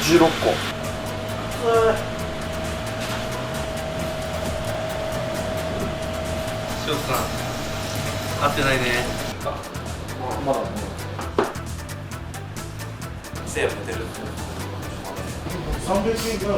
16個。塩さん合ってないね。まだせいや出てる。300円が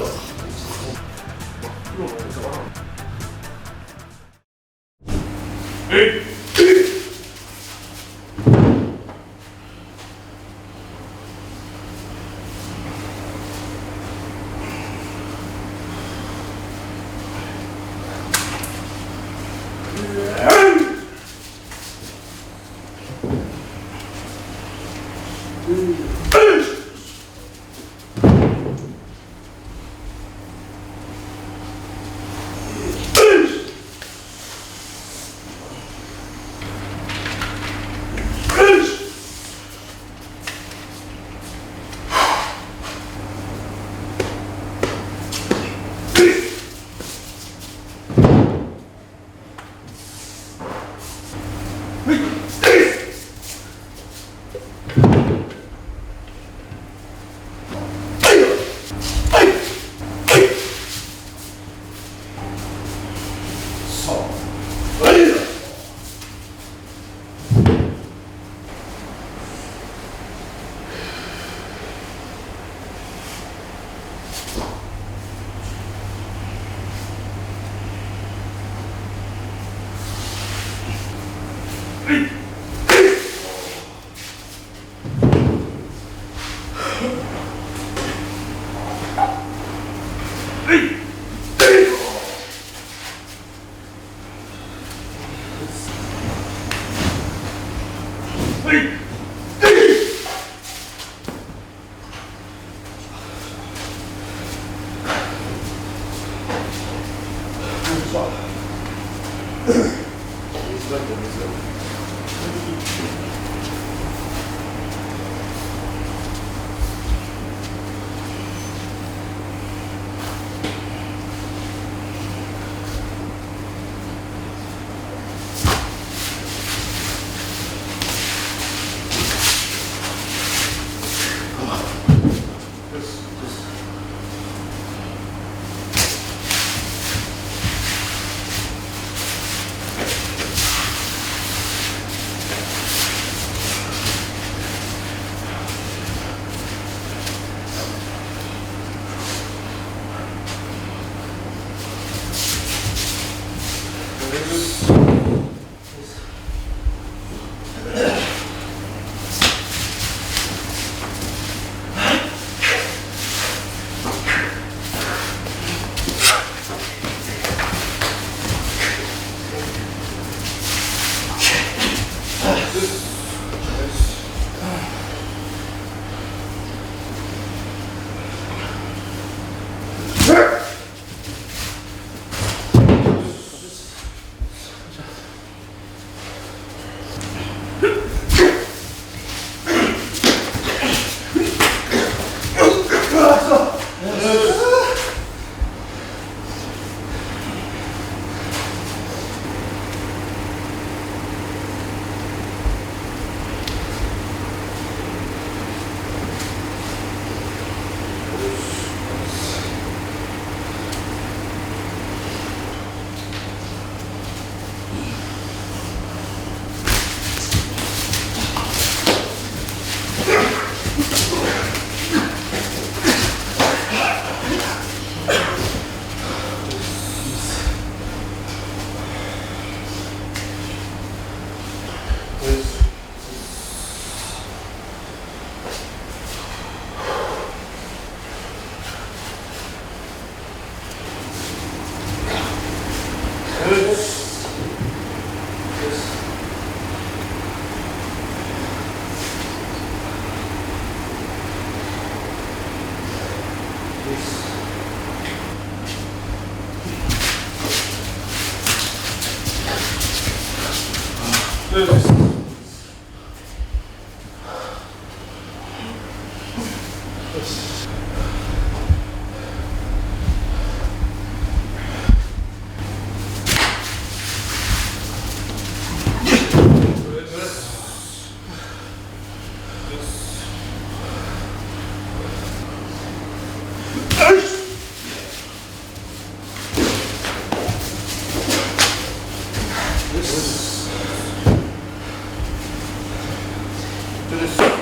This.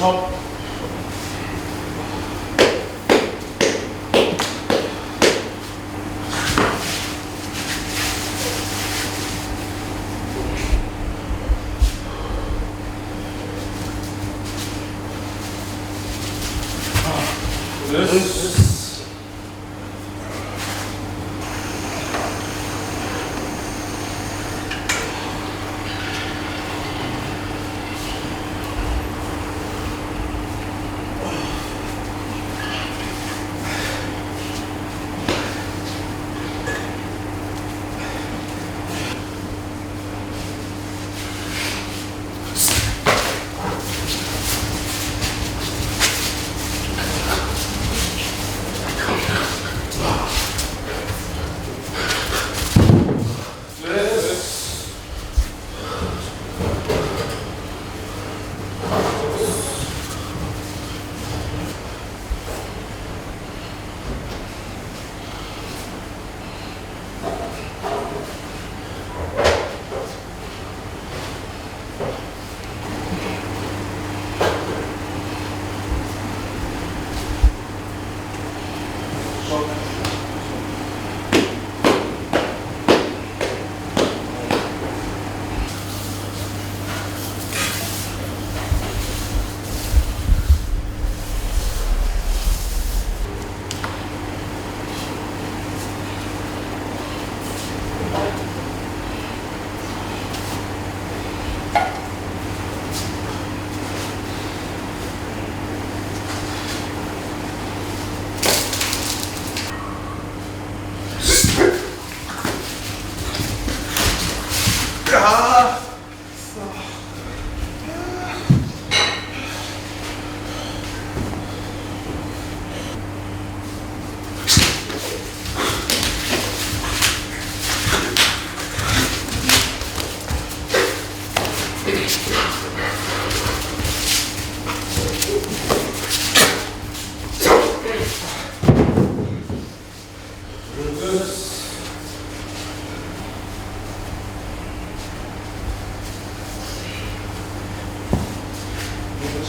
Hopp. This.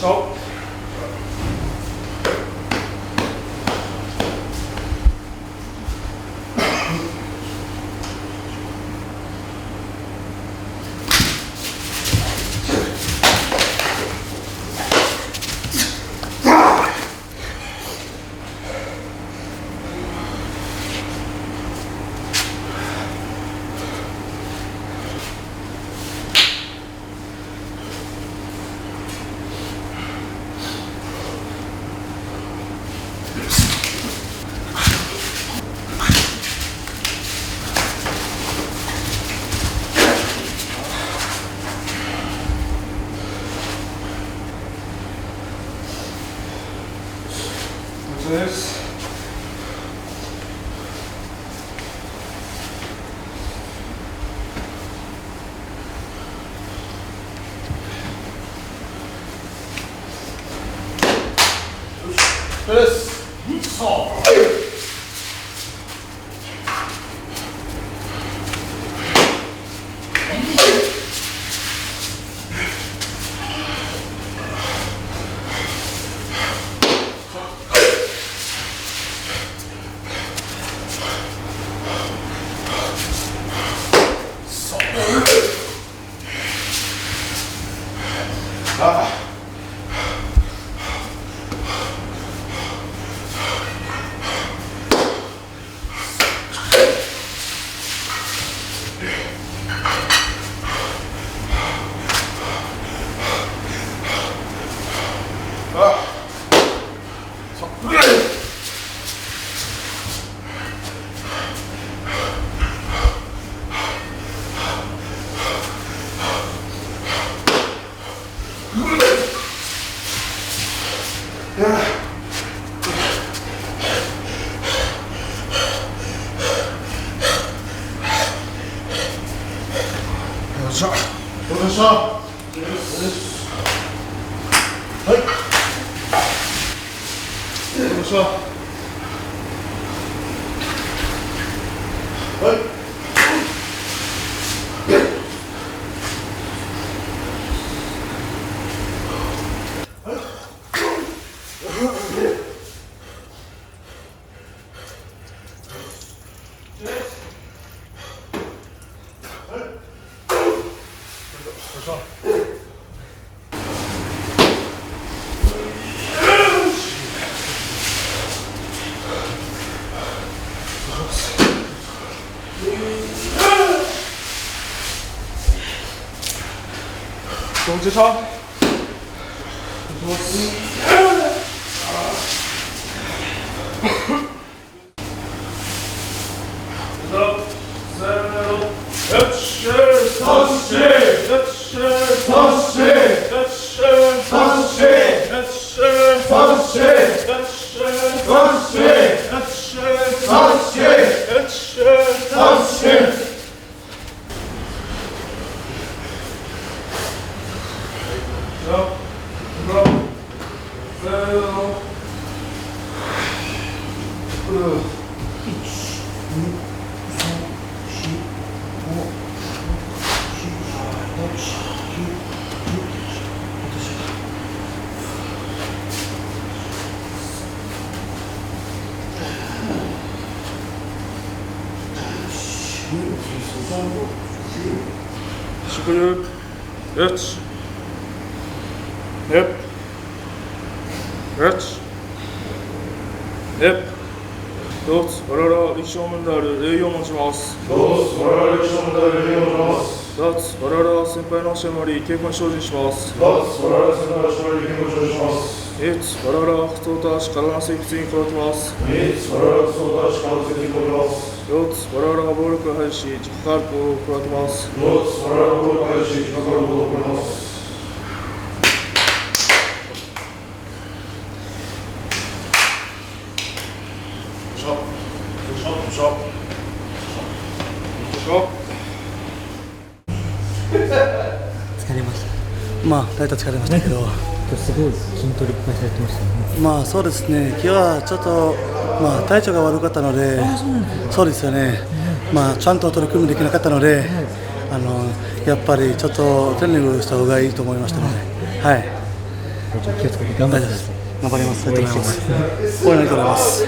Zo. This. This. Oh. しょ。どうでした。はい。どうでした。はい。总之超。10、1、2、1、2、どうぞ、我々は立正面である栄養を持ちます。どうぞ、我々は立正面である栄養を持ちます。どうぞ、我々は先輩の教えもあり、稽古に精進します。どうぞ、我々は先輩の教えもあり、稽古に精進します。我々は不当たし体の清潔に心がけます。我々は不当たし体の清潔に心がけます。我々は暴力を排し、自己回復を心がけます。我々は暴力を排し、自己回復を心がけます。疲れました。まあ大体疲れましたけど、すごい筋トレいっぱいされてましたね。まあそうですね、今日はちょっと、まあ、体調が悪かったので、そうですよね、まあ、ちゃんと取り組みできなかったので、やっぱりちょっとトレーニングした方がいいと思いましたので、はい、気をつけて頑張ります。頑張ります。応援してます。応援ありがとうございます。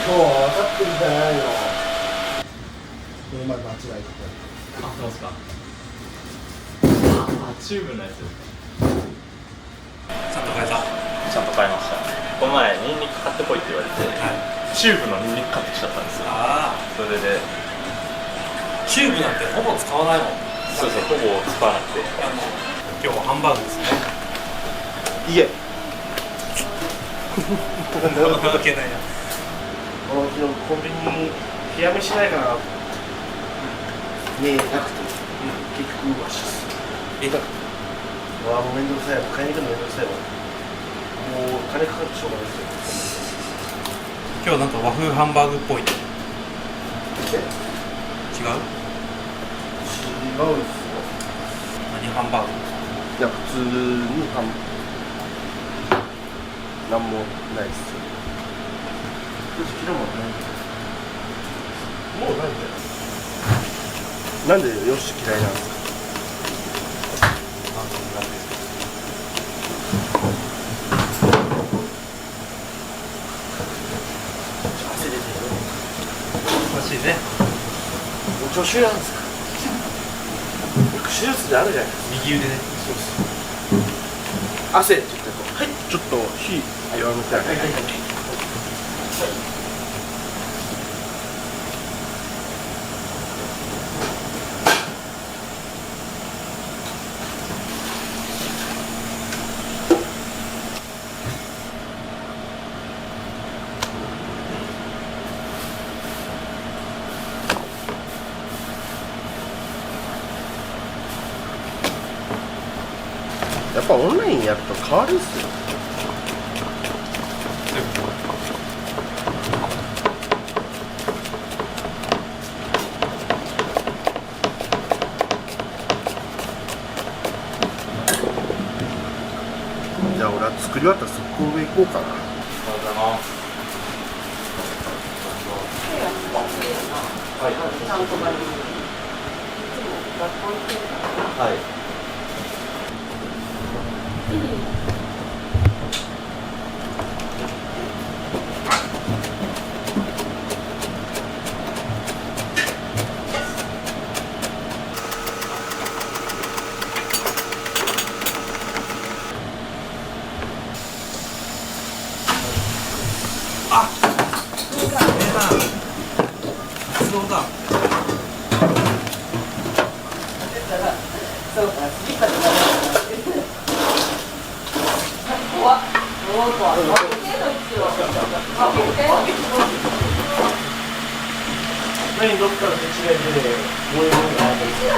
今日は分かってるんじゃないの。間違いとあ、そうですか。チューブのやつ。ちゃんと変えた。ちゃんと買いました。この前ニンニク買ってこいって言われて、チューブのニンニク買ってきちゃったんですよ。それでチューブなんてほぼ使わないもん。そうそう、ほぼ使わなくて。今日はハンバーグですね。いえ関係ないな。昨日コンビニ冷や飯ないかなと思ってねえなくて、結局うましですもうめんどくさいわ、買いに行くのめんどくさいわ、もう金かかってしょうがないですよ。今日なんか和風ハンバーグっぽい。違う？違うんですよ。何ハンバーグ？いや、普通になんもないっすよ。昨日もないもうないんだよ。なんでよし嫌いなんですか。汗出てるよ。おかしいね。助手なんですか。よく手術であるじゃないですか。右腕ね。そうです。汗って言ったら、はい、ちょっと火弱めてあげて。やると変わるっすよ。じゃあ俺は作り終わったら速攻上行こうかな。はい。そうだ。何どっかの手違いでもういうものがあるんですか。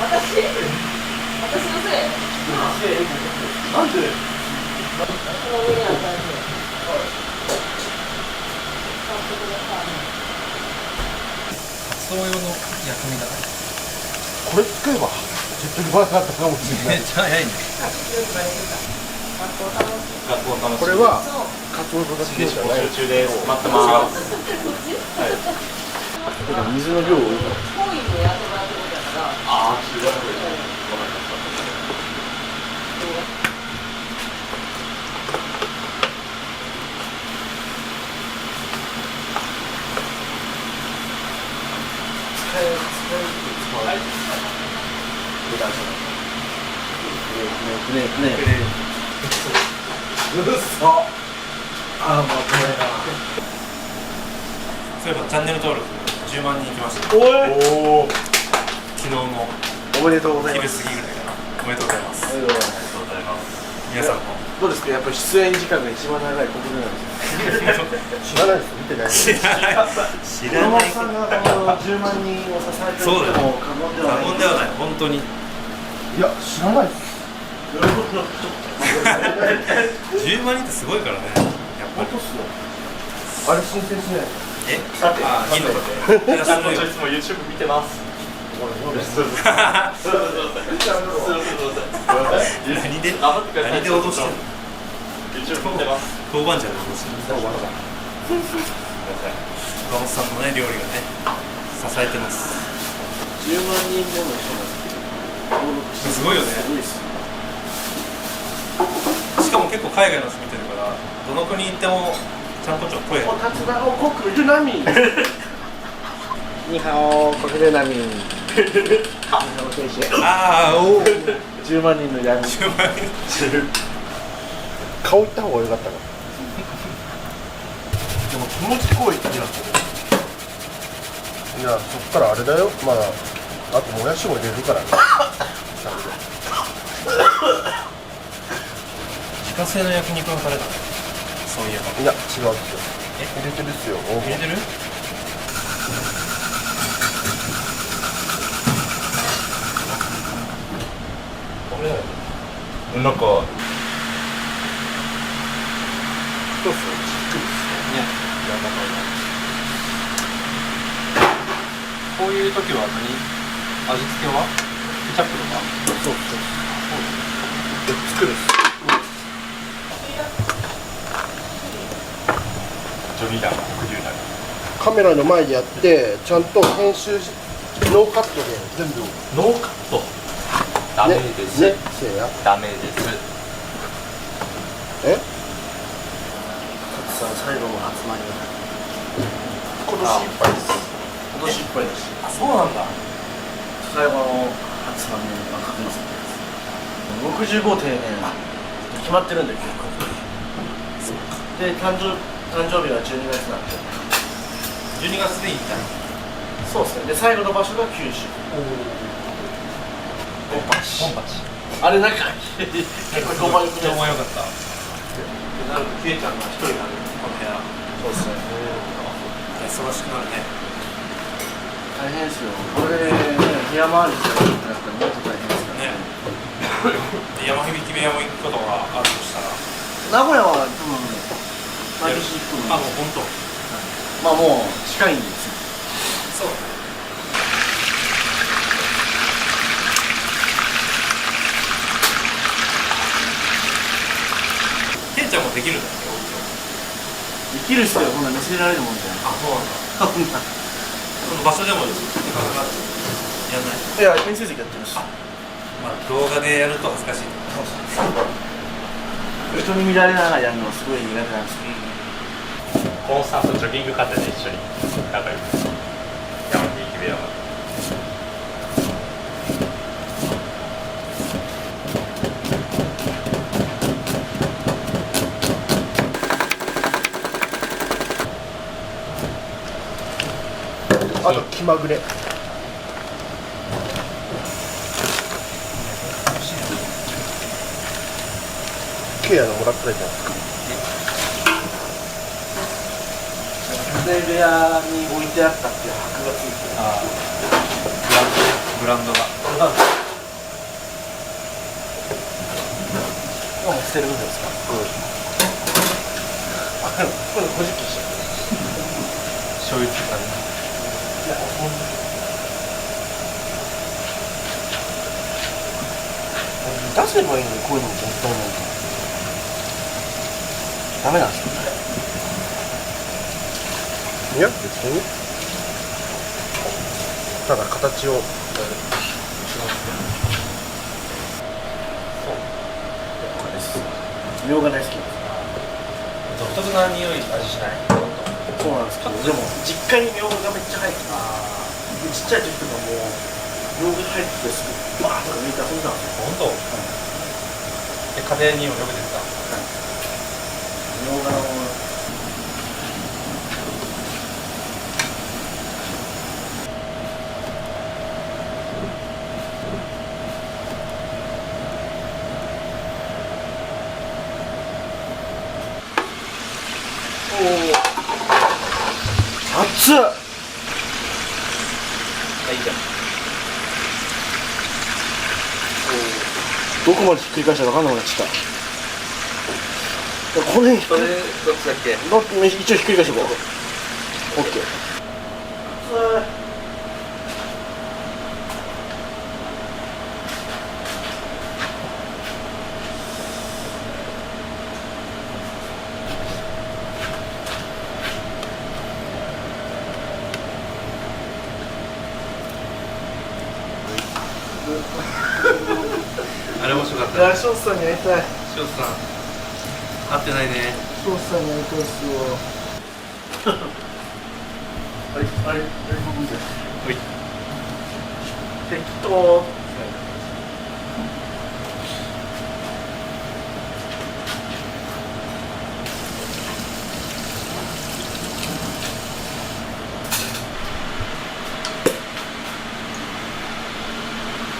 私のせい。なんで？発動用の薬味だね。これ使えば絶対うまかったかもしれない。めっちゃ早いね。これはカツオとだけしかない。集中で待ってます。水の量を。ああ、違う。そういえばチャンネル登録10万人いきました。おい。昨日のおめでとうございま昼す。過ぎぐらいかな。おめでとうございます。ありがとうございます。皆さんもどうですか。やっぱり出演時間が一番長いここでなんですよ。知らないです。見てないです。知らない知らないさんが10万人を支えてるそうだよも過言ではない。過言ではない本当に。いや知らないです。 10万人ってすごいからね。やっぱり本当っすよ。あれ申請しない。えさてあいいのかいやすごいよいつも YouTube 見てます。何で頑張ってください。何で脅してんの。 YouTube 見てます。豆板醤で脅してる。熊本さんのね料理がね支えてます。10万人もの人が登録してすごいよねすごいっす。しかも結構海外の人見てるからどの国行ってもちゃんと声お立場を国ルナミン。ニハオ国ルナミン。ニハオ選手。ああおお10万人の闇。10万人顔いった方が良かったな。でも気持ちこういったんだ。いやそっからあれだよ。まだあともやしも入れるからね。自家製の焼肉のタレだね。そういえばいや違うんですよ。入れてるっすよ。入れてる。なんかそうっすよ。じっくりっすねこういう時は何味付けはケチャップとか。そう作るっす。ジョニーダー黒龍ダー。カメラの前でやってちゃんと編集しノーカットで全部ノーカット。ダメです。ねせいやダメです。えさあ最後の集まり今年いっぱいです。今年いっぱいです。あそうなんだ。最後の集まりは確実です。65定年決まってるんで結構で誕生日は12月なんで。12月でいいんだ。そうですね。で最後の場所が九州。ボンパチ。あれなんか結構評判良く評判ない良かった。なるとケイちゃんが一人になるこの部屋そうですね。忙しくなるね。大変ですよ。これね部屋回りしてるってなったらもっと大変ですからねで山響部屋も行くことがあるとしたら、名古屋は多分毎年行くと思う。もう本当。まあもう近いんですよ。そう。ケンちゃんもできるんだっけ、できる人はこんな見せられるもんじゃない。あ、そうなんだ。そんなその場所でもやんない。いや、面接やってるし。まあ動画でやると恥ずかしいかもしれない。人に見られながらやるのはすごい苦手なんですけど。コンスタントジョギングカテで一緒に仲良く山に行き部屋まで。あと気まぐれ。ケアのもらったらいいじゃないですか。部屋に置いてあったっていう箔がついてる。ああ、ブランドが。もう捨てるんですか。これ50キしちゃう。醤油つけたね。いや、ほんと出せばいいのに、こういうのも絶対ないからダメなんですよね。いや、別にただ形をみょうが大好きです。独特な匂い、味しない。そうなんですけど、でも実家にみょうががめっちゃ入ってて、ちっちゃい時とかもうみょうが入っててすぐバーッとか抜いて遊んでたんですよ。本当。家庭にもよく出てた。みょうがの熱っ。いいじゃん。どこまでひっくり返したか分かんなくなっちゃった。これそれどっちだっけ？一応ひっくり返しておこう。オッケー。あれ面白かったね。ショーツさんに会いたい。ショーツさん会ってないね。ショーツさんに会いたいっすよ。あれ僕じゃん。はい。適当。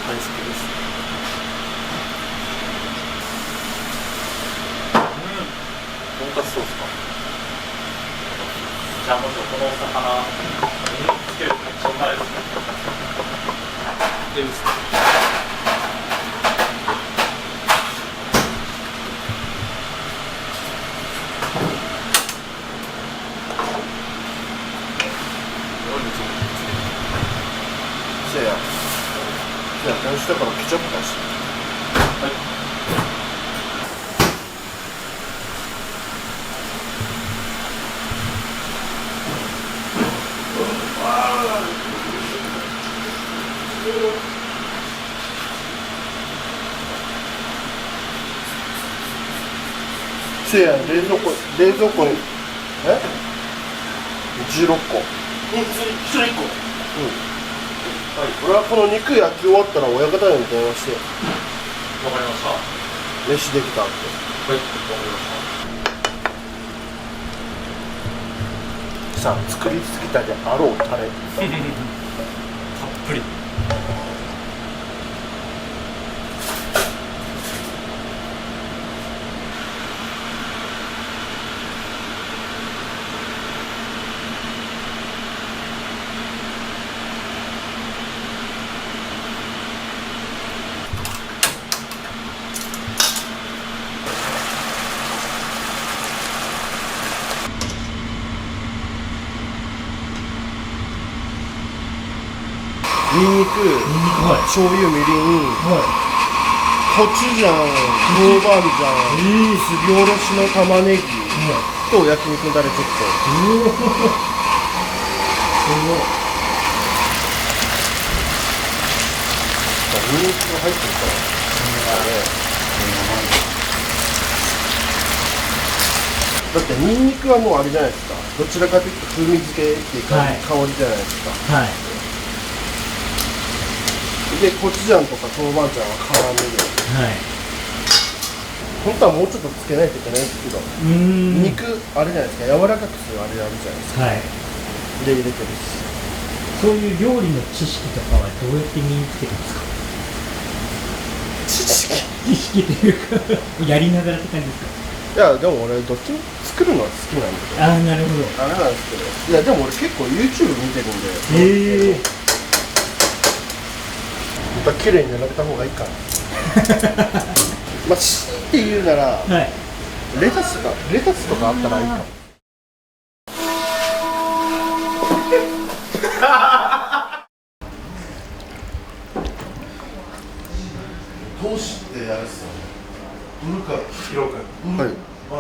大好きです。とんかつソースか。じゃあもしこのお魚つけるとめっちゃうまいですね。で、薄く。せや。じゃあ今週だからケチャップ出して。はい。せや、冷蔵庫に16個。一人1個。はい、俺はこの肉焼き終わったら親方に電話してわかりました。は飯できたって。い、わかりました。さあ作りすぎたであろうタレ。たっぷり。ニンニク、はい醤油、みりん、はコチュジャン、豆板醤、すりおろしの玉ねぎと焼肉のタレちょっい。おお。すごい。と。ニンニクが入ってるから。だってニンニクはもうあれじゃないですか。どちらかというと風味付けっていうか、はい香りじゃないですか。はい。でコチュジャンとか豆板醤は辛めで。はい。本当はもうちょっとつけないといけないんですけど、肉あれじゃないですか、柔らかくするあれあるじゃないですか。はい。で入れてるし。そういう料理の知識とかはどうやって身につけてますか？知識というかやりながらって感じですか？いやでも俺どっちも作るのは好きなんで。ああ、なるほど。あれなんですけど。いやでも俺結構 YouTube 見てるんで。また綺麗に並べた方がいいかな。まあ強いて言うならはい。レタスとかあったらいいかも。投資ってあれですよ。売るかヒロ君はい。あ、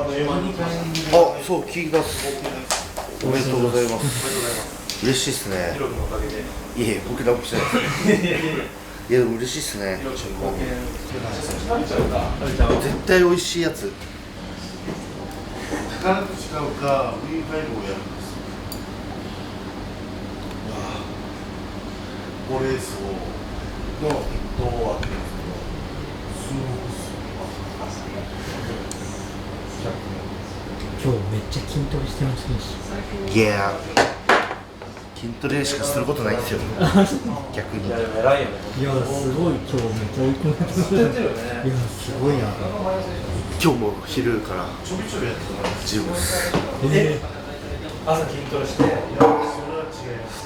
そう聞きます。おめでとうございます。嬉しいですねヒ。ロ君のおかげでいえ、僕何もしてないです。いやでも嬉しいですね。絶対美味しいやつ。宝くじ買うか、ウィーファイルをやるんです。これそうの一等を開けるんですけど、すごい今日めっちゃ筋トレしてますね。いや筋トレしかすることないんですよ。逆に。いやでも偉いよねいや、すごい今日めっちゃ追い込まれてますね。いや、すごいな。今日も昼からジムです。朝筋トレして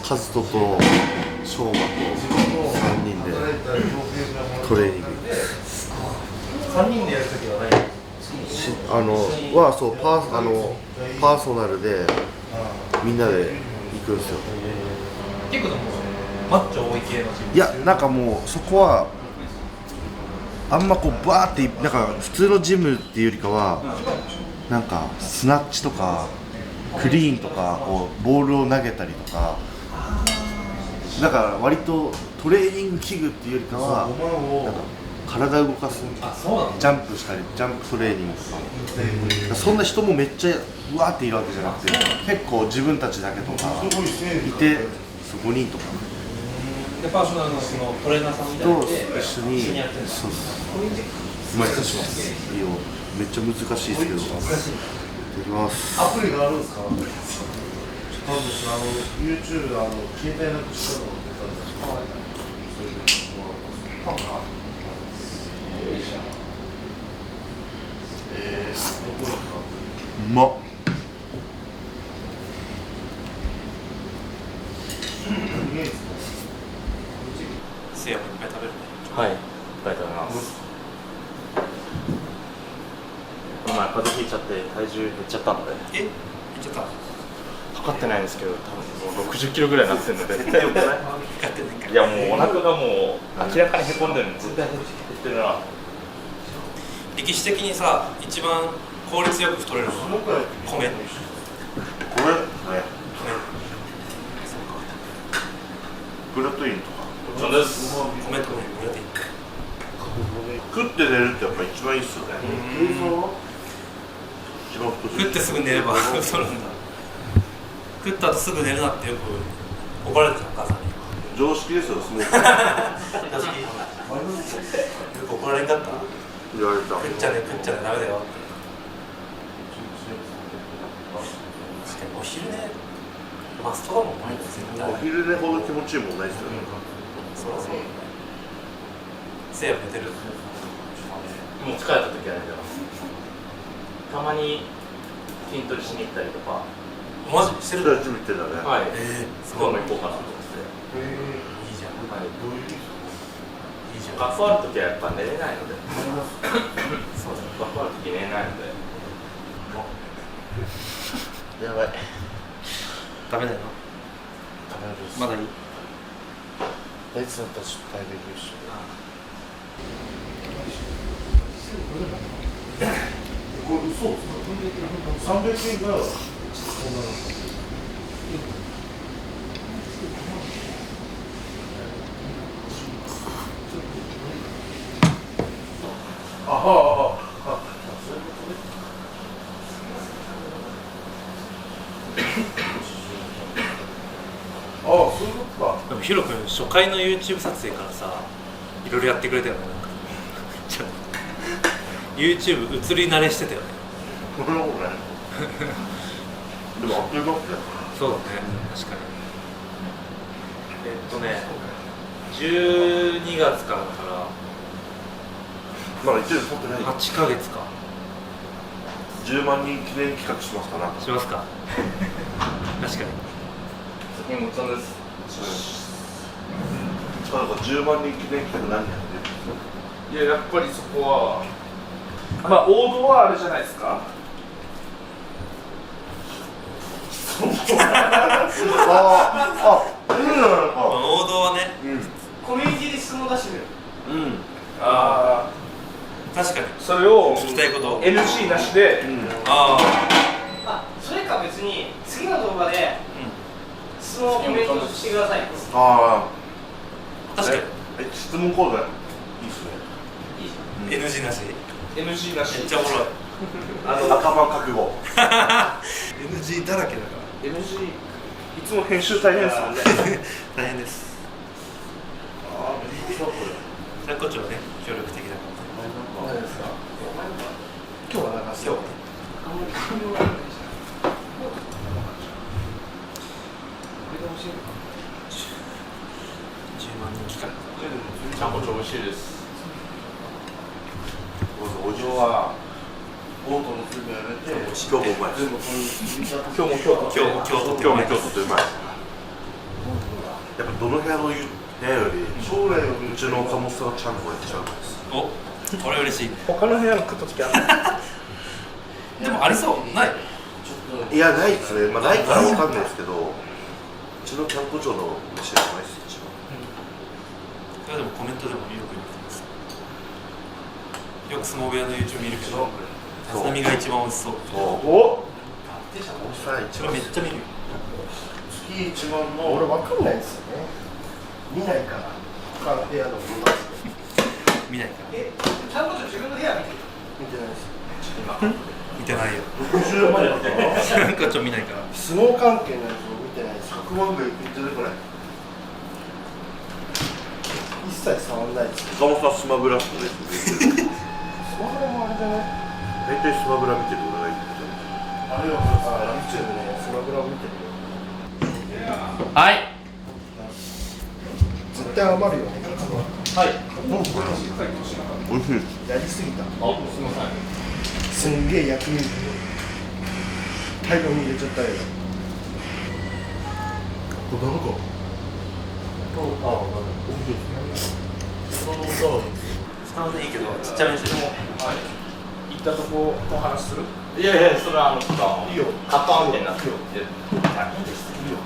カズトとショウマと3人でトレーニング3人でやるときは何そうパーソナルでみんなで行くんですよ。結構でもマッチョ多い系のチームいやなんかもうそこはあんまこうバーってなんか普通のジムっていうよりかはなんかスナッチとかクリーンとかこうボールを投げたりとかだから割とトレーニング器具っていうよりかはなんか体を動かすジャンプしたりジャンプトレーニングとかそんな人もめっちゃうわーっているわけじゃなくて結構自分たちだけとかいて5人とかでパーソナルのそのトレーナーさんみたいなとので一緒にやってるんですそううまいことしますいいよめっちゃ難しいですけどいただきますアプリがあるんですか？多分YouTube 携帯なくしたのが出たんですか？そういうのパンか？どこにか？うまっ何がいいですか？せいやもいっぱい食べるねはい、いっぱい食べます。この前風邪ひいちゃって体重減っちゃったのでえいっちゃった測ってないんですけど多分もう60キロぐらいになってるので絶対よくない買ってないかいやもうお腹がもう明らかにへこんでるの絶対減ってるな。歴史的にさ一番効率よく太れるのは米これねプロテインとかそうです米とねプロテイン食って寝るってやっぱ一番いいっすよね一番太食ってすぐ寝れば太るんだ食った後すぐ寝るなってよく怒られてたお母さんに常識ですよスモーク確かによく怒られんかった言われた食っちゃねダメだよって確かにお昼寝マストだもんね絶対お昼寝ほど気持ちいいもんないっすよねそらそうだねせいや寝てるもう疲れた時は寝てますたまに筋トレしに行ったりとかマジしてるそれはジム行ってんだねはいす今日も行こうかなと思っていいじゃんはいいいじゃん学校ある時はやっぱ寝れないのでそうだね学校ある時寝れないのでやばいダメだよ食べるまだいいつだったらちょっと大変優勝。これ嘘ですか？300円がこんなの。そういうことか。でもヒロ君初回の YouTube 撮影からさいろいろやってくれたよね。なんかYouTube 映り慣れしてたよね。これは俺でもあっという間ってそうだね、確かに。12月からだからまだ1年経ってない。 8ヶ月か。10万人記念企画しますかな。しますか確かに。責任持ちなんです。そうだから10万人記念企画何やってる？いや、やっぱりそこはまあ王道はあれじゃないですか。王道はね、コミュニティで質問出してみる。あ確かにあ、それを聞きたいこと。 NG なしで、あそれか別に次の動画で質問をコメントしてください。ああ、確かに質問講座いいっすね。 NG なし。 NG なし。めっちゃおもろい。頭覚悟。 NG だらけだから NG いつも編集大変ですもんね。大変です。じゃあこっちはね、協力的だから。何ですか？今日は流すよ。10万人企画。ちゃんこち美味しいです。お嬢はボートの水分やめて、今日もうまい。今日も京都ってうまい。やっぱどの部屋の部屋より将来のうちの岡本さんはちゃんこやっちゃうんです。お、これ嬉しい。他の部屋の食った時ある。でもありそうない。いや、ないっすね。まあないからわかんないですけど、うちのキャンプ場の飯はうまいっす一番。いやでもコメントでもよく言ってます。よく相撲部屋の YouTube 見るけど、立浪が一番美味しそう。お、おさん一番それめっちゃ見るよ。月一番の俺わかんないですよね。見ないから他の部屋の動画見ないから。ちゃんと自分の部屋見てないです。見てないよ。60万だからなんかちょっと見ないから。相撲関係のやつを見てないです。 100万ぐらいいってるこれ。一切触んないです。岡本さんスマブラっすね。スマホでもあれじゃない？大体スマブラ見てる俺が言ってあれはさ、YouTube ね、スマブラを見てるよ。はい。絶対余るよね。はい。おいしい。やりすぎた。あ、すみません。すんげえ薬味大量に入れちゃったよ。これ何か使わないいけど、ちっちゃめにしても。行ったとこお話する？いやいや、それはちょっといいよ。カッパみたいになってる。いいです。いいよ。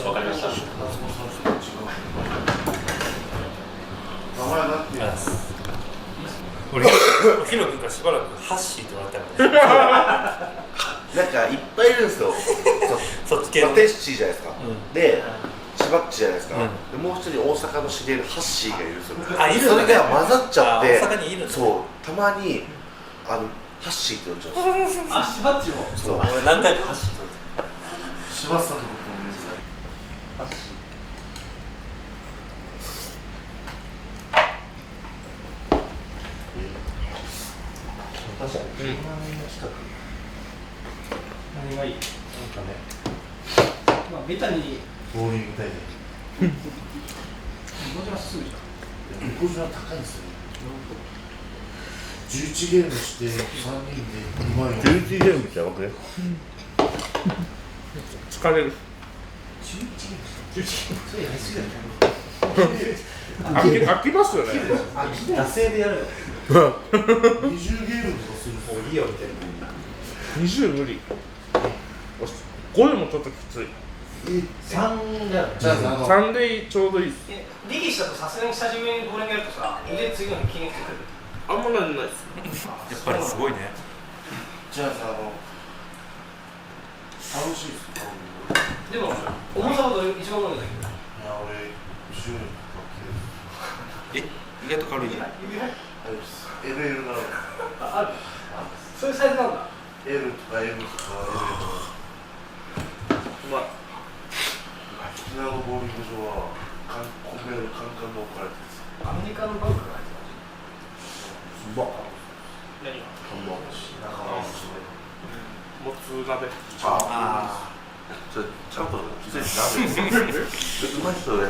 わかりました。名前なんていうの？俺、ヒロ君からしばらくハッシーって言われたので。なんかいっぱいいるんですよ。そっち系の。テッシーじゃないですか。うんで、千葉っちじゃないですか。うんでもう一人大阪の知り合いのハッシーがいるんですよ。あいるんだねそれが混ざっちゃって、あ大阪にいるんだねそうたまにハッシーって呼んじゃうんですよ。あ、しばっちも。そう。俺何回かハッシーって言われた。柴田さんのこともですね。ハッシー。確かに。何がいい？なんかね。まあベタに。ボーリング大会。文字はすぐじゃん。横綱高いんですよね。11ゲームして3人で2万円。11ゲームってやばくね？疲れる。それやりすぎだよ。飽きますよね。惰性でやるよ。20ゲームとかする。もういいよみたいな。20無理。5でもちょっときつい。3だよ。 3でちょうどいい。力士だとさすがに久しぶりにこれやるとさ、腕次の日筋肉つくる。あんまなんないです。やっぱりすごいね。じゃあさ、楽しいですよ。でも重さほど一番重いんだけど。いや俺10年意外と軽いね。LL なの。ある。そういうサイズなんだ。 L とか M とか L とか。まあ沖縄のボーリング場はコンベヤーカンカンの置かれてるんですよ。アメリカのバンクが入ってうまっ。何が？ハンバーグし、中はもつ鍋。あそれちゃんと普通に鍋うまいっすよね。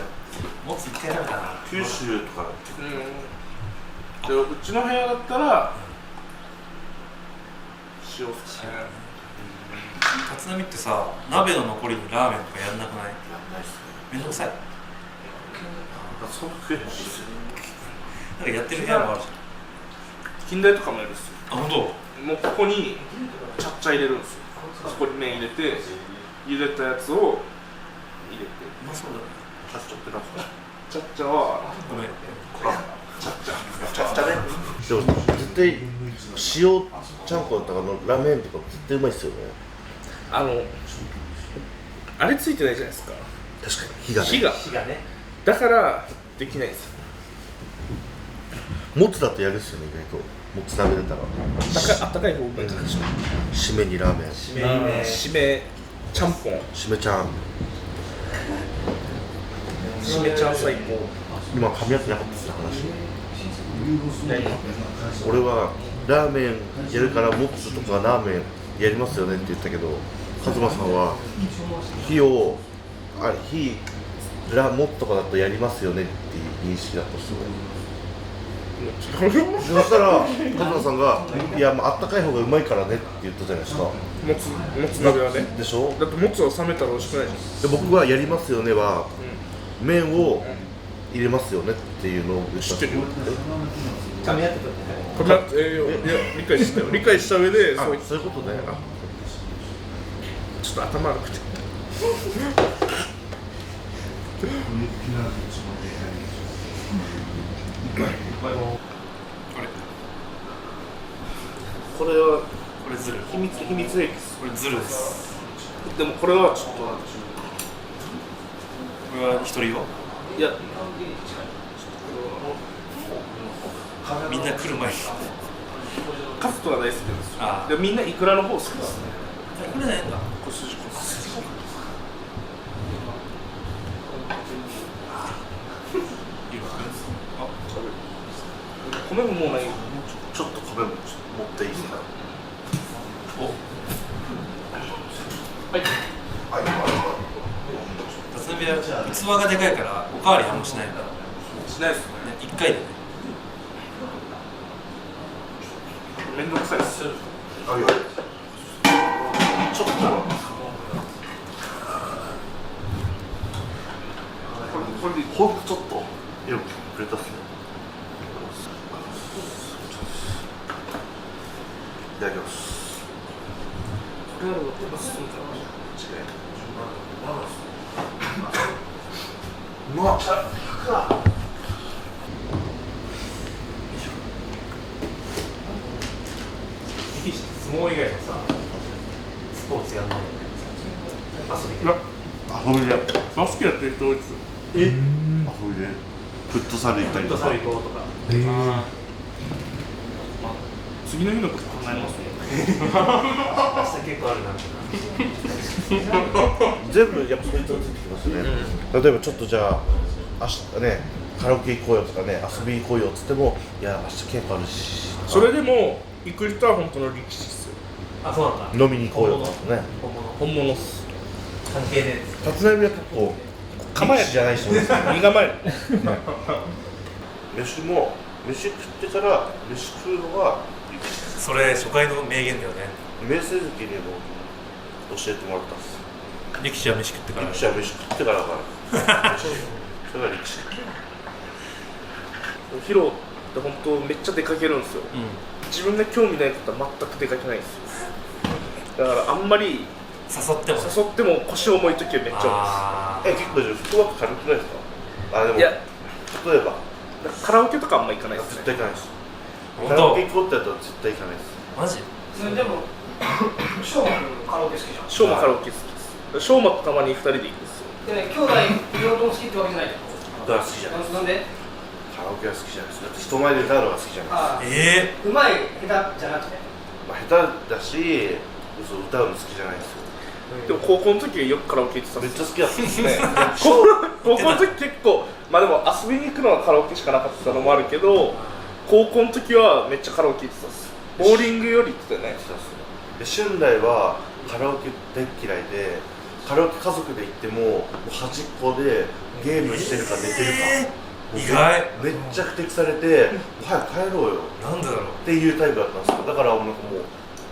あ、もつ一回食べたな。九州とかでうちの部屋だったら塩ですね。立浪ってさ、鍋の残りにラーメンとかやんなくない？めんどくさい。そんな食えへんし。なんかやってる部屋もあるじ近代とかもやるっすよ。ゃん。あ、ほんと？もうここにちゃっちゃ入れるんですよ。そこに麺入れて茹でたやつを入れて。うまそうだね。ちゃっちゃってなんすか。ちゃっちゃはごめん。ちゃっちゃね。でも絶対塩ちゃんこだったかのラーメンとか絶対うまいっすよね。あれついてないじゃないですか。確かに火がね。火が火がね。だからできないですよ。もつだとやるっすよね、意外と。もつ鍋だったらあったかい方がいいかもしれない。締めにラーメン、締めいいね。締めちゃんぽん。締めちゃん。締めちゃん最高。今噛み合ってなかったっすね、話。俺はラーメンやるからもつとかラーメンやりますよねって言ったけど、カズマさんはもつとかだとやりますよねっていう認識だったっすよね。そしたらカズマさんがいや、あったかい方がうまいからねって言ったじゃないですか。もつ鍋はね。でしょ。だってもつを冷めたら美味しくないじゃん。で僕はやりますよねは、麺を入れますよねっていうのを言った。知ってるよ。噛み合ってくるね。これいや理解したよ。理解した上であ、そういうことね。ちょっと頭悪くて。これはこれずる。秘密兵器です。これずるです。でもこれはちょっとなんでしょこれは一人用？う。いやみんな来る前に。カツとは大好きですよ。ああ。でみんなイクラの方好きですね。これないんだ。小筋。いいわ。米ももうない。ちょっと米も持っていいですか。はい。立浪は器がでかいからおかわりあんましないんだ。しないですね。一回でね。めんどくさいです。あ、いや。ちょっと。これでほんとちょっと。よくくれたっすね。いただきます。これはやっぱ進むからうまっ。相撲以外のさ、スポーツやんない。遊びで。バスケやってる人多いですよ。遊びで。フットサル行ったりとか。行こうとか。次の日のこと考えますね。明日結構あるな。全部やっぱそいつがついてきますよね。例えばちょっとじゃあ明日ねカラオケ行こうよとかね遊び行こうよっつってもいや明日稽古あるし。それでも行く人は本当の力士ですよ。あ、そうなんだ。飲みに行こうよとかね。本物っす。関係ね立浪は結構構えじゃない人ですよね。身構える。飯も飯食ってから飯食うのがそれ初回の名言だよね。明生関にも教えてもらったんです。力士は飯食ってから。力士は飯食ってからだから。それが力士。ヒロで本当めっちゃ出かけるんですよ、自分で興味ないことは全く出かけないんですよ。だからあんまり誘っても腰重い時はめっちゃ結構フットワーク軽くないですか？でもいや例えばカラオケとかあんま行かないです絶ね。対行かないです。本カラオケ当行こうってやったら絶対行かないです。マジでもショーマンカラオケ好きじゃん。ショーマカラオケ好きです。ショーマとたまに2人で行くんですよ。でね、兄弟両方好きってわけじゃないけど。だから好きじゃないです。なんで？カラオケは好きじゃないです。だって人前で歌うのが好きじゃないです。うまい下手じゃなくて。下手だし、歌うの好きじゃないですよ。でも高校の時はよくカラオケ行ってたんめっですちゃ好きだったんですね。高校の時結構まあでも遊びに行くのはカラオケしかなかったのもあるけど、高校の時はめっちゃカラオケ行ってたんです。ボーリングより行ってたよね。で春来はカラオケ大嫌いで、カラオケ家族で行っても端っこでゲームしてるか寝てるか、意外めっちゃ不適されて早く帰ろうよなんでだろうっていうタイプだったんですよ。だからなんかもう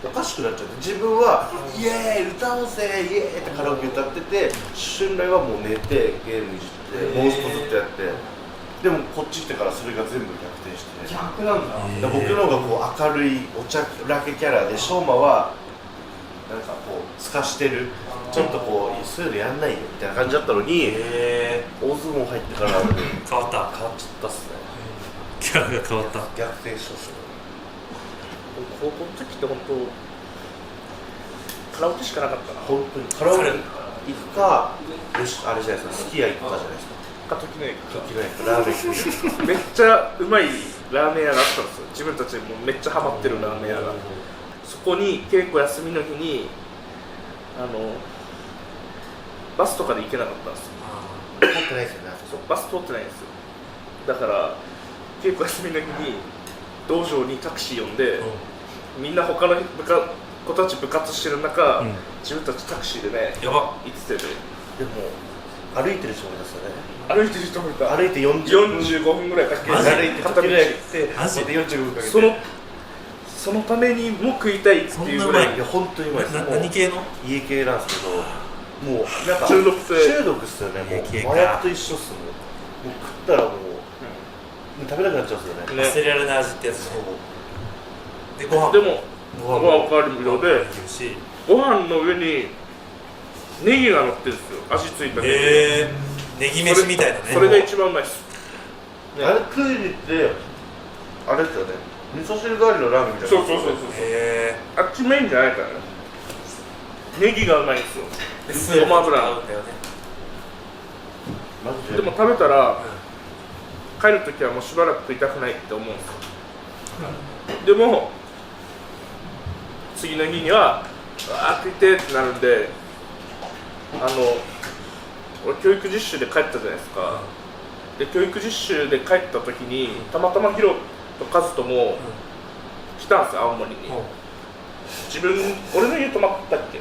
おかしくなっちゃって、自分はイエーイ歌おうぜイエーイってカラオケ歌ってて、春来はもう寝てゲームいじってモンストずっとやって、でもこっち来てからそれが全部逆転して、逆なんだ。だから僕の方がこう明るいお茶らけキャラで、翔馬はなんかこう透かしてる、ちょっとこうそういうのやんないよみたいな感じだったのに、大相撲入ってから変わっ変わったちゃったっすね。キャラが変わった逆転しましたね。高校の時って本当カラオケしかなかったな。本当にカラオケ行くか、よしあれじゃないですか、すき家行くかじゃないですか。時の駅か時々ラーメン食う。めっちゃうまいラーメン屋があったんですよ。自分たちもめっちゃハマってるラーメン屋が。そこに稽古休みの日にバスとかで行けなかったんですよ。通ってないですよね。そうバス通ってないんですよ。だから稽古休みの日に道場にタクシー呼んで、みんな他の子たち部活してる中、自分たちタクシーでねやば行ってて、でも歩いてる人もいますよね。歩いてる人もいた。歩いて45分ぐらいかけてマジ歩いて片道行ってマジまた45分かけて、そのためにも食いたいっていうぐらい。いや本当にうまいです。何系の家系なんですけど、もうなんか中毒性中毒っすよね。もう家系か麻薬と一緒っすもん。もう食ったらもう食べなくなっちゃうんですよね。忘れられない味ってやつねでご飯でもご飯ご飯おかわり無料で、いるしご飯の上にネギが乗ってるんですよ。味付いたネギ。ネギ飯みたいなねそれが一番うまいです。ねあれ食いに行ってあれですよね。味噌汁代わりのラーメンみたいな。そうそうそうそう。あっちメインじゃないからね。ネギがうまいんですよ。スープごま油合うんだよねマジでも食べたら、帰るときはもうしばらく食いたくないって思うんですよ。でも次の日には食いてーってなるんで、俺教育実習で帰ったじゃないですか。で教育実習で帰ったときにたまたまヒロとカズとも来たんですよ、青森に。俺の家泊まったっけ？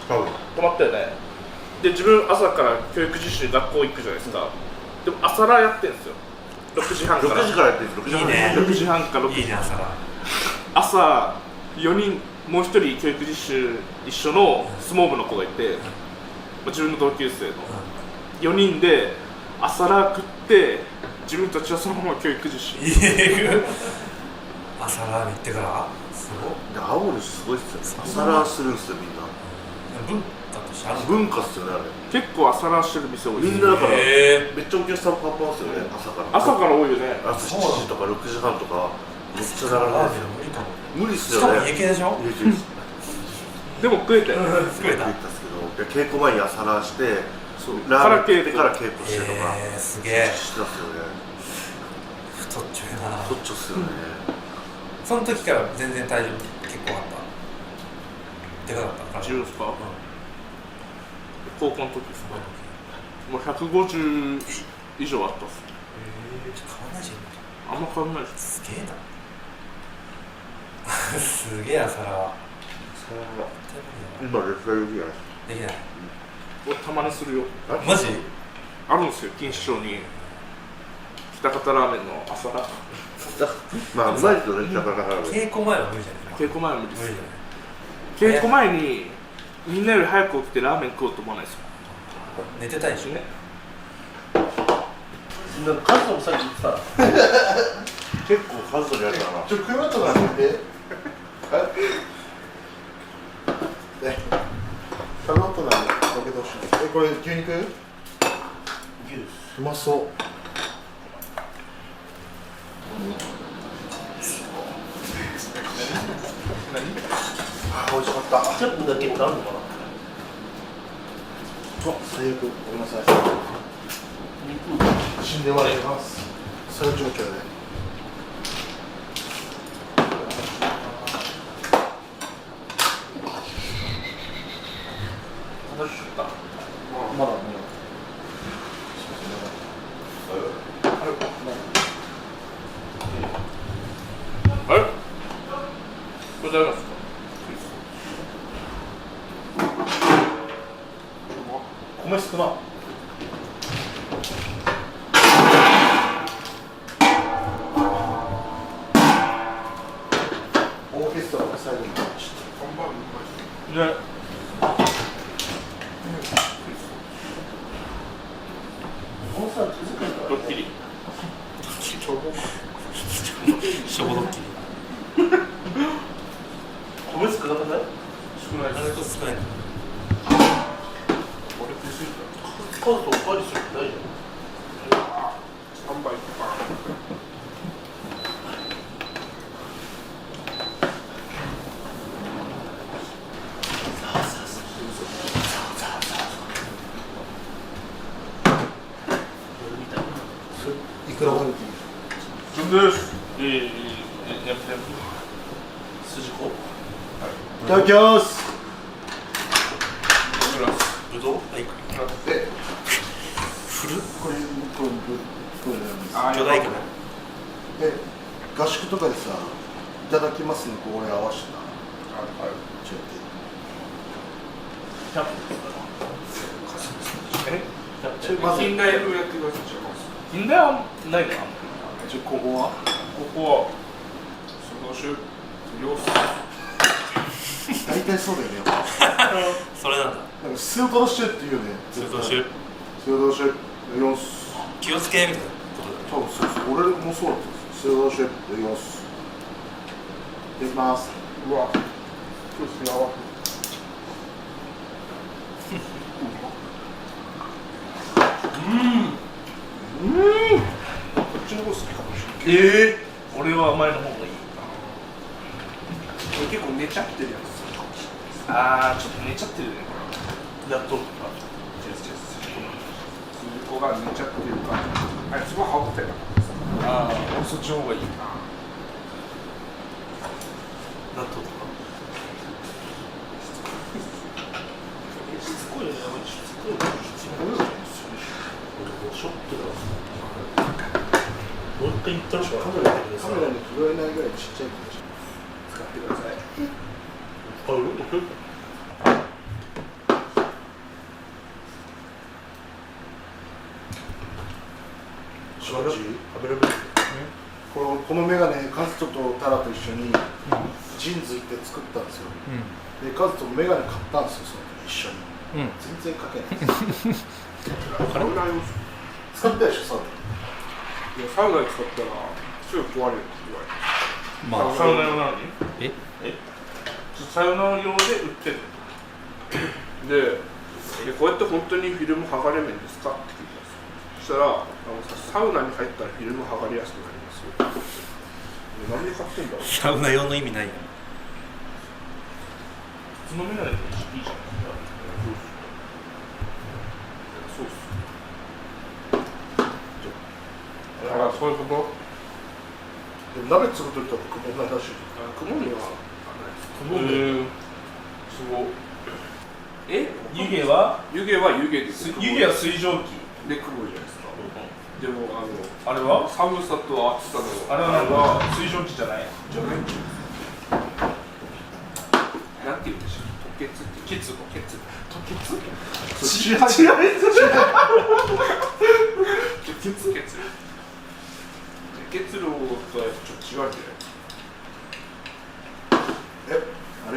多分泊まったよね。で自分朝から教育実習で学校行くじゃないですか。でも朝ラーやってるんですよ。6時半から6時からやってるんです。6時半いいね6時半から6時いいね朝ら朝4人、もう1人教育実習一緒の相撲部の子がいて、自分の同級生の4人で朝ラー食って、自分たちはそのまま教育実習。朝ラーメン行ってからすごいで青森すごいっすよね。朝ラーするんですよみんな。文化としてある文化っすよねあれ。結構朝ラーしてる店多いです。みんなだからへめっちゃお客さんパンパンっすよね。朝から朝から多いよね。朝7時とか6時半とかめっちゃ並んラーでるメン無理かも無理っすしかもよね。家系でしょ家系です。でも食えたよ。作れた言ったんですけど、稽古前に朝ラーしてそうラーメン食ってから稽古してとかすげえしてますよね。太っちょいなそっちっすよね。その時から全然体重結構あったでかかった自由ですか？高校の時ですか？もう150以上あったっす。変わんないじあんま変わんないでゃんす。すげえなすげえ朝ラ今絶対できない。できない俺たまにするよ。マジあるんですよ、錦糸町に北方ラーメンの朝ラー。まあうまいですよね。だから稽古前は無理じゃない稽古前は無理です。無理じゃない稽古前にみんなより早く起きてラーメン食おうと思わないですよ。寝てたいでしょね。なんか数もさっき言ってた結構数取りあるからな。車とかやめて。カロットなんで溶けてほしいです。これ牛肉？うまそう。美味しかった。ケチャップだけってあるのかな。最悪、ごめんなさい。死んで笑います。そういう状況で。まだね。あれこれ誰なんですか？米少な。オーケストラの最後にちょっとね。このさ、気づかないからドッキリ。しょぼドッキリ。米少なくない？少ないあれと少ない。数とおかわりするって大丈3倍。いくら割れていい？準備です。筋子？いただきます。ぶどう？はい。で、フル？これなんです。巨大かな。で、合宿とかでさ、いただきますのこれ合わせた。ちょっまず近代風やってください。近代はないかな。ここはここはその様子。大体そうだよね。それなんだ。なんかスートロシュっていうよね。スートロシュ。スートロシュ。気をつけみたいなことだ。多分そうそう。俺もそうだったんです。スートロシュ。できます。うわ。そうですよ。こっちの方好きかもしれない。俺は前の方がいい。これ結構寝ちゃってるやつ。あー、ちょっと寝ちゃってるね。やっと。筋子が寝ちゃってるから。あいつは歯応えなかったさ。あー、俺そっちの方がいいな。納豆とか。しつこいよね。しつこいよね。ショックだ。もう一回言ったらカメラに拾えないぐらいちっちゃいかもしれない。使ってください。このメガネカズトとタラと一緒にジーンズ行って作ったんですよ、でカズトメガネ買ったんですよ、その時一緒に、全然かけないです使ったでしょ、サウナ。いや、サウナで使ったらすぐ壊れるって言われて。まあサウナ用なのにサウナ用で売ってるでこうやって本当にフィルム剥がれるんですかって聞いたんですよ。そしたらサウナに入ったらフィルム剥がれやすくなりますよ。なんで買ってんだろう。サウナ用の意味ないよ。普通のメガネでいいじゃないですか。そうっす。だからそういうこと。でも鍋作るときとか曇んないらしい。曇りはないです。すごい。湯気は湯気です。湯気は水蒸気で曇るじゃないですか。でもあれは寒さと暑さのあれは水蒸気じゃない。じゃない。なんて言うんでしょう。吐血って血露。血露とはちょっと違うんじゃない。あれ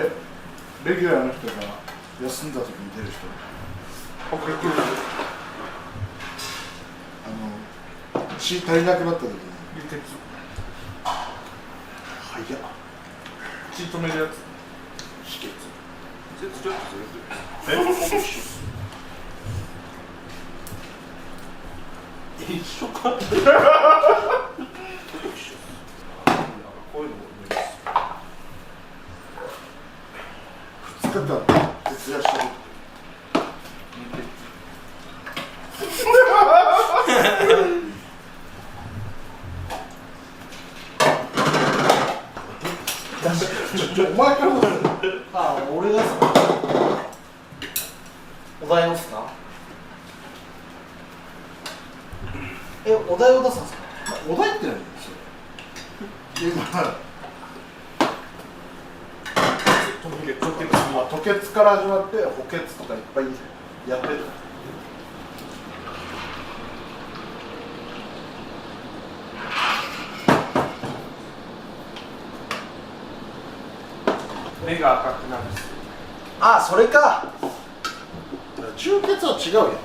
レギュラーの人が休んだ時に出る人、血足りなくなった時に輸血はいや血止めるやつ止血ちょっとずれてる一緒かこういうのも無理です2日間徹夜してるお前からあ、俺がさ、お題をすな。お題を出すんですか。お題って何ですよ吐血から始まって補欠とかいっぱいやってる目が赤くなるあ、それか。充血は違うよね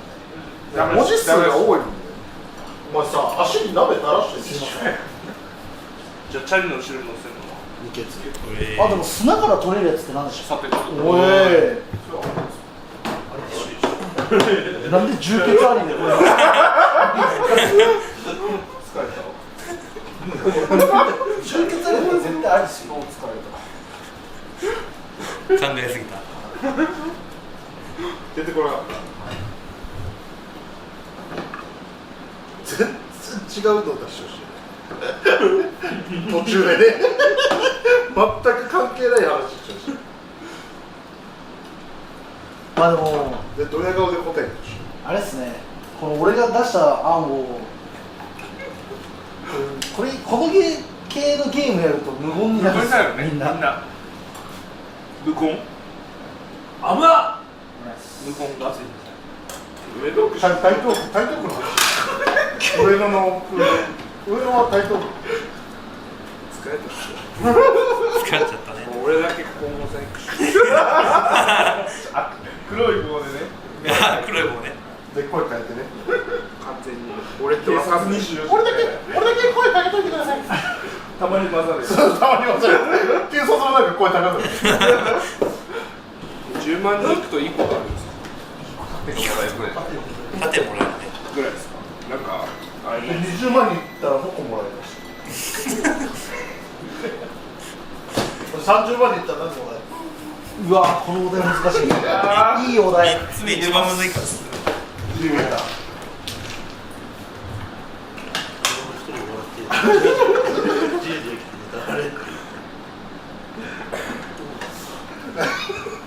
文字数が多いもんねお前さ足に鍋垂らしてるでしょじゃあチャリの後ろに乗せるのは二血あ、でも砂から取れるやつって何でしょさてちょっとう。おい。なんで充血ありでこれ。充血ありで絶対ありですよ。考えすぎた。出てこなかった全然違うのを出してほしい途中でね全く関係ない話してほしいまあでもでドヤ顔で答えてほしいあれですね。この俺が出した案をこの系のゲームやると無言になるんですよ。みんな。無言あぶな。無言がついて台東区の話上野のは台東区疲れた疲れちゃったね。もう俺だけここもせんくし黒い棒でね黒い棒ね。で声変えてね完全に俺って分かんない俺だけ声かけといてくださいたまに混ざるたまに忘れる警察もなんか声高くなる10万人いくと1個があるんですか盾もらえるね。ぐらいですかなんかあれね20万人いったら6個もらえました30万人いったら何個もらえるうわ、このお題難しい。いいお題。3つ目一番むずいから。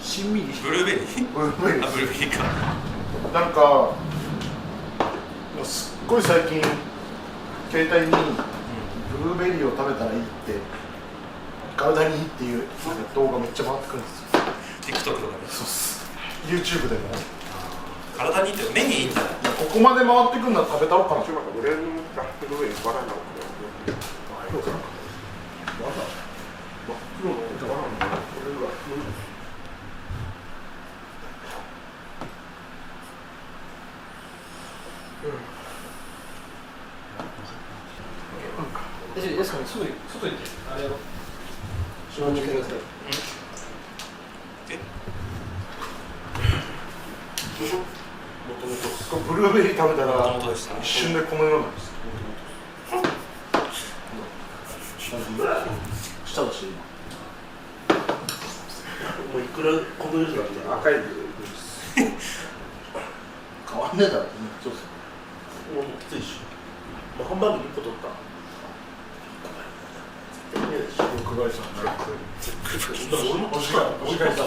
しんみり。ブルーベリー。ブルーベリーあ、ブルーベリーか。なんかすっごい最近携帯にブルーベリーを食べたらいいって体にいいっていう動画めっちゃ回ってくるんですよ TikTok とかね。そうっす YouTube でも体にいいって目にいいんじゃない？ここまで回ってくるんなら食べたろうかなちょっと待って俺のブルーベリーバラなのですかね、外行ってあれやろ。正直くださいブルーベリー食べたら元々でしたね一瞬でこのようなんです下だし。もういくらこの色だって赤いブルーベリー変わんねえだろそうっすもうきついしハンバーグ1個取った欲張りさん俺も欲しがりさん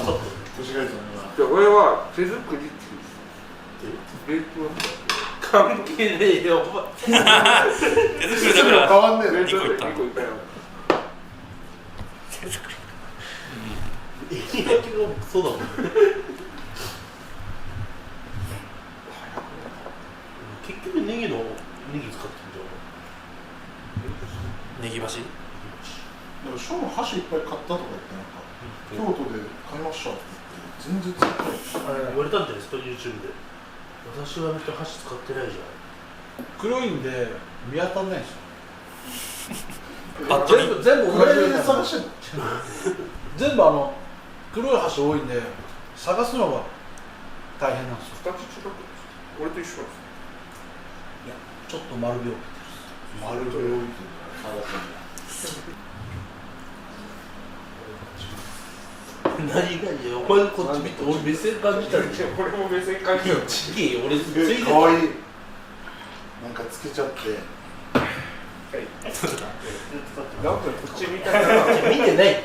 俺は手作りってベークは関係ねえよお前手作りだから変わんねえ2個いった2個いったよ手作り。そうだもん結局ネギ使ってんじゃんネギ箸？でもショーの箸いっぱい買ったとか言ってなんか、京都で買いましたって言って全然使ってない言われたんじゃないですか YouTube で私はあの人箸使ってないじゃん黒いんで見当たんないでしょ。パッと見全部同じで探してんの全部黒い橋多いんで探すのが大変なんですよ。二つ違う俺と一緒なんですちょっと丸病気。丸と用意何お前こっち見て俺目線感じたら俺も目線感じるちげえよ俺ついてかわいいなんかつけちゃってなんかこっちみたいな見てない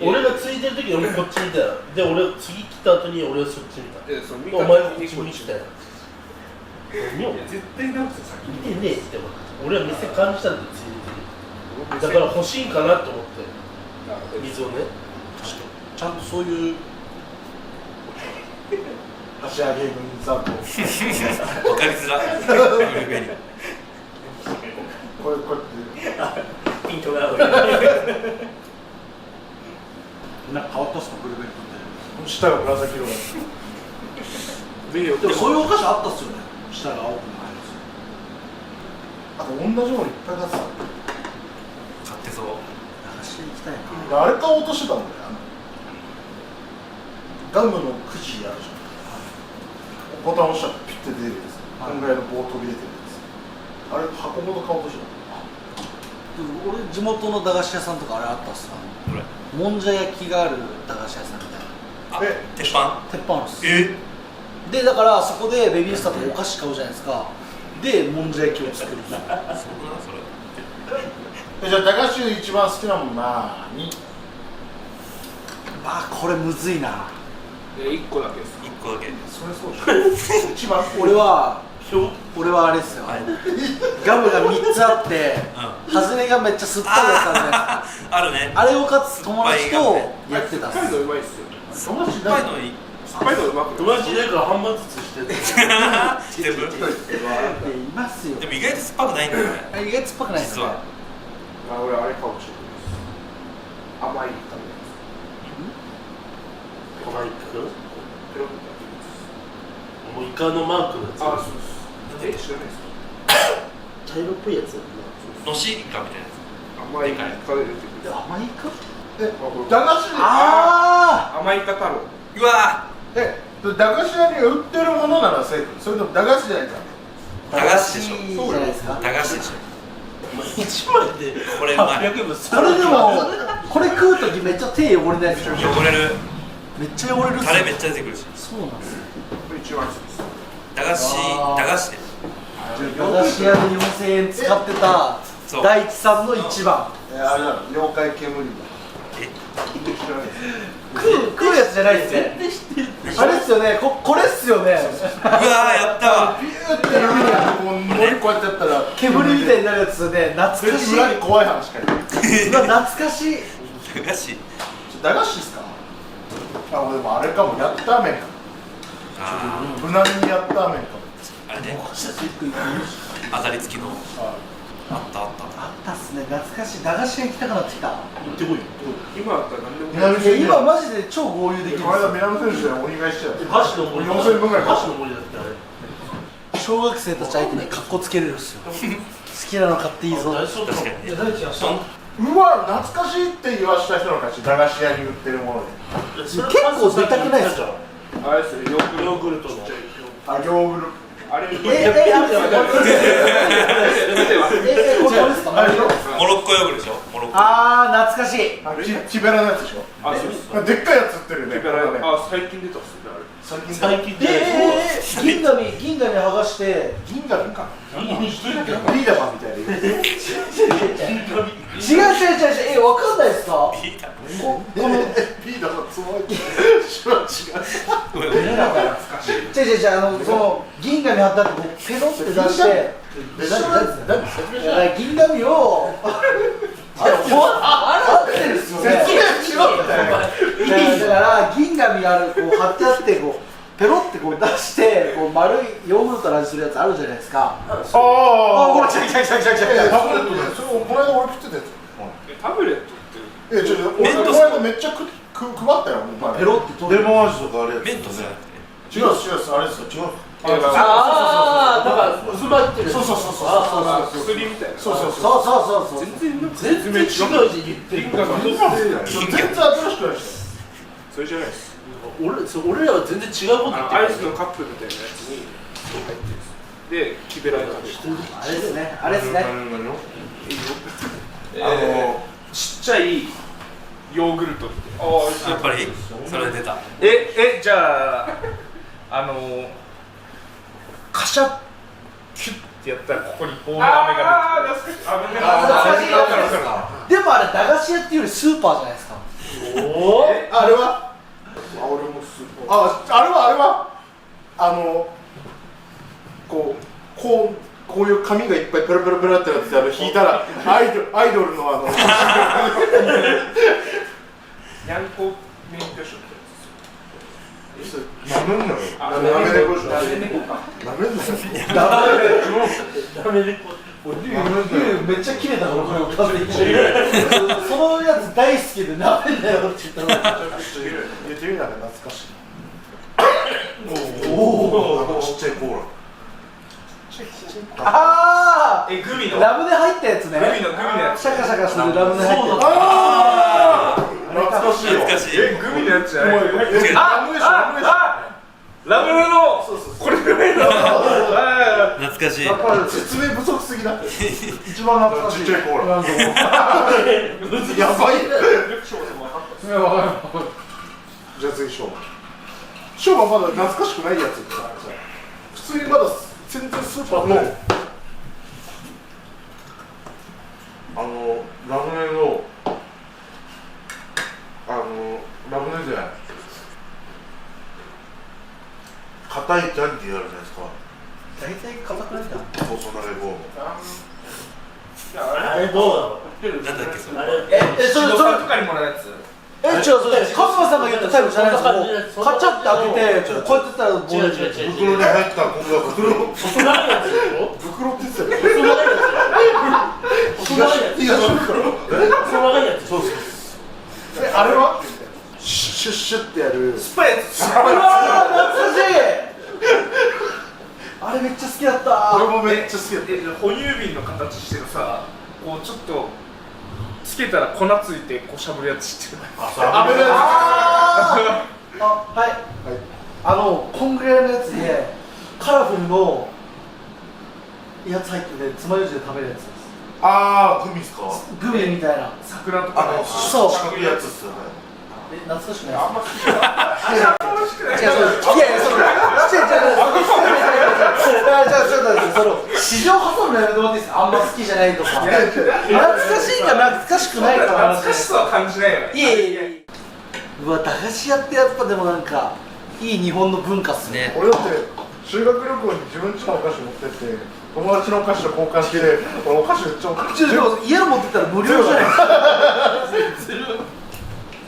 俺がついてる時俺こっち見たで俺次来た後に俺はそっち見たそう見お前こっち見たよ絶対直すよ先見てねえって俺は目線感じたんだよついてるだから欲しいんかなと思って水をねちゃんとそういう橋上げ軍さんと分かりづらいブルーベリーこうやってピントが合うなんか変わったっすかブルーベリーって。下が紫色だでもそういうお菓子あったっすよね。下が青くないあと同じものいっぱい出す買ってそう流しに行きたいな。あれ買おうとしてたんだよガムのくじあるじゃんボタン押したらピッて出るやつこんぐらいの棒飛び出てるやつあれ箱ごと買おうとして俺地元の駄菓子屋さんとかあれあったっすな。どれもんじゃ焼きがある駄菓子屋さんみたいな。あ鉄板鉄板あるっす。えでだからそこでベビースターとお菓子買うじゃないですか。でもんじゃ焼きを作るんですよ。そうだなそれたじゃあ駄菓子で一番好きなもんなにまあこれむずいな。1個だけです1個だけそれそうじゃん一番俺はあれですよ、ガムが3つあって、外れがめっちゃ酸っぱいやつあるじゃないですか。あるねあれをかつ友達とやってたっす。酸っぱいのうまいっすよ友達酸っぱいのいい酸っぱいのうまく友達いないから半分ずつしてる全部いますよ。でも意外と酸っぱくないんだよね意外と酸っぱくないですね。実は俺あれ買おうとしてる甘い食べこのイカペロッともうイカのマークのやつあそうです知らないですか茶色っぽいやつのしイカみたいなや甘いイカで出てくる甘いか。駄菓子で甘いイカ太郎つうわ駄菓子屋に売ってるものならセーフそれとも駄菓子じゃないか駄菓子でしょいいじゃないですか。駄菓子でしょ1枚でこれうまい800円もこれでもこれ食うときめっちゃ手汚れないですよ。汚れるめっちゃ汚れるっすよ。タレめっちゃ出てくるしそうなんですよ。これ一番好きです駄菓子で駄菓子屋で4000円使ってたそう大地さんの一番。あれだ妖怪煙だ知らないです食うやつじゃないですね。あれっすよね。これっすよね。うわやったわピューって指にやってこう乗りこうやってやったら煙みたいになるやつで懐かしい。裏に怖い話かようわ懐かしい。駄菓子駄菓子っすかあ俺でもあれかもヤッター麺かあ無難にヤッター麺かもあれね当たり付きのあったあったあったっすね。懐かしい。駄菓子屋行きたくなってきた。行ってこいよ今だったら何でも南千住今マジで超合流できるんこのですよ。間南千住でお願いしてたよ箸の森4000分ぐらい箸の森だってあれ小学生たち相手にカッコつけれるっすよ。好きなの買っていいぞ。大丈夫確かにねうわ懐かしいって言わした人の勝ち駄菓子屋に売ってるもので結構出たくないっすか。あれですよヨーグルトのあヨーグルあれあれこれですか。モロッコヨーグルでしょモロッコ懐かしい。あキベラのやつでしょあそうですでっかいやつ売ってるよねあ最近出たっすねあれ最近最近銀紙剥がして銀紙かビーダマンみたいな違うわかんないですか。ピータービーダマンつもり違うその銀紙貼ったってペロって出して銀紙を合ってるっすよね。説明しろみたいなだから銀紙がこう貼ってあってこうペロってこう出してこう丸いヨーグルトの味するやつあるじゃないですか。これ来たタブレットでそれをこの間俺食ってたやつタブレットって俺この間めっちゃ配ったよペロって取る。レモン味とかあれメントスじゃなくて違うあれですよ違うだから薄まってる。そうそうそうそうあ薬みたいな。そうそうそうそう全然違う字言ってる。全然新しくないでしそれじゃないです。俺らは全然違うこと言ってる。アイスのカップみたいなやつに入ってるんです。で、キベライ食べる。あれですね。あれですね。ちっちゃいヨーグルトって。やっぱりそれ出た。じゃあカシャッキュッてやったらここに棒の飴が出てくる。でもあれ駄菓子屋っていうよりスーパーじゃないですか。あれは俺もあれはこういう紙がいっぱいペラペラペラってなって引いたらアイドルのにゃんこ免許証ってなめんなよ。なめ猫か。なめんなよ。めっちゃキレたのこれを食べに来てそのやつ大好きでなめんなよって言ったら言ってみなら懐かしい。おお、ちっちゃいコーラ。あグミのラムネ入ったやつね。グミのやつ。シャカシャカするラムネ入ったやつ。懐かしいよ。懐かしい。グミのやつじゃない。ラムネのこれぐらいの。懐かしい。説明不足すぎだ。一番懐かしい。ちっちゃいコーラ。やばい。じゃあ次ショーマンまだ懐かしくないやつってさ、普通にまだ全然スーパーのラムネのラムネじゃない硬いジャンって言われるじゃないですか。大体硬くないか。そうそう、長い方。あれどうなんだっけそれ。それとかにもらうやつ。違う、それカズマさんが言ったタイプじゃないですか。カチャって開けてこうやってたらボール袋に入った今度は袋って言ってたよ。そうあれはシュッシュってやるスパイス。懐かしい。あれめっちゃ好きだった。俺もめっちゃ好きだった。哺乳瓶の形してるさ、こうちょっとつけたら粉ついてこうしゃぶるやつ知ってる？はい。こんぐらいのやつでカラフルのやつ入っててつまようじで食べるやつです。ああ、グミっすか？グミみたいな。桜とかそう。四角いやつっすよね。懐かしくない。あんま好きじゃない。あんま好きじゃない。いや、市場挟むのやめてもらっていいですか。あんま好きじゃないとか。懐かしいか懐かしくないか。懐かしさは感じないよね。いえ。うわ、駄菓子屋ってやっぱでもなんかいい日本の文化っすね。俺だって修学旅行に自分家のお菓子持ってって友達のお菓子と交換して俺お菓子めっちゃ家を持ってったら無料じゃないですか。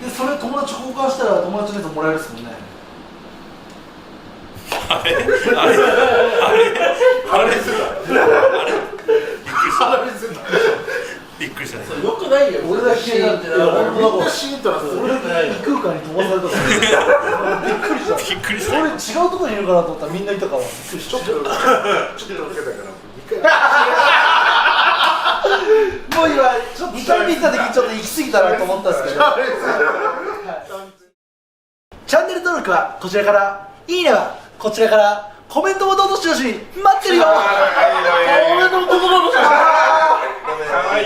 で、それ友達交換したら友達のやつもらえるっすもんね。あれびっくりしたね。よくないよ。俺だけなんてな。俺シーンとなって俺だけ異空間に飛ばされたからびっくりした。俺違うところにいるかなと思ったらみんないたからびっくりした。ちょっと受けたからもう今ちょっと2回見た時にちょっと行き過ぎたなと思ったんですけどチャンネル登録はこちらから、いいねはこちらから、コメントもどしどし待ってるよ。俺のところのかわいい。